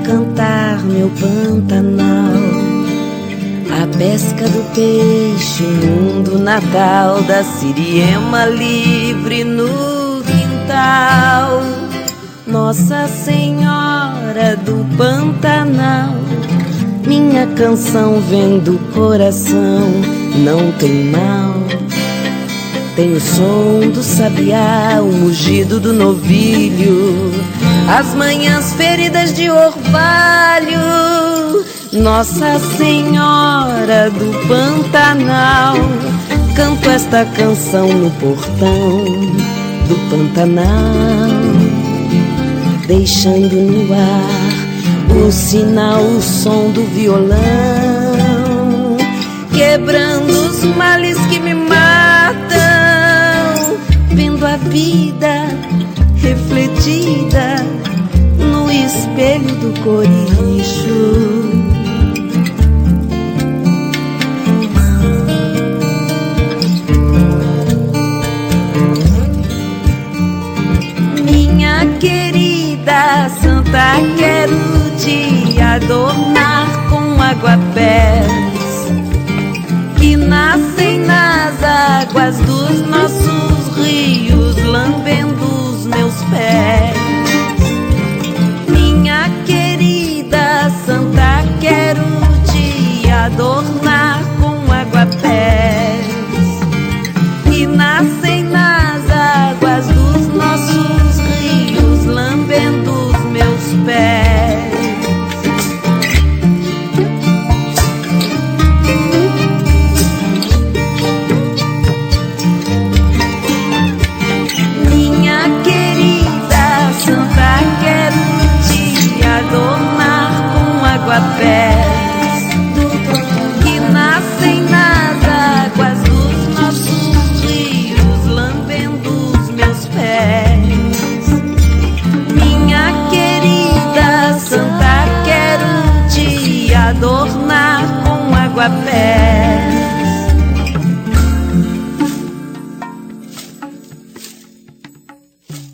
cantar meu Pantanal, a pesca do peixe, o mundo natal da Siriema livre no quintal. Nossa Senhora do Pantanal, minha canção vem do coração, não tem mal. Tem o som do sabiá, o mugido do novilho, as manhãs feridas de orvalho. Nossa Senhora do Pantanal, canto esta canção no portão do Pantanal, deixando no ar o sinal, o som do violão, quebrando os males que me matam, vendo a vida refletida no espelho do coricho. Minha querida Santa, quero te adornar com aguapés que nascem nas águas dos nossos rios, lambendo os meus pés. Minha querida Santa, quero te adornar com aguapés que nascem nas águas dos nossos rios, lambendo os meus pés. Minha querida Santa, quero te adornar com aguapés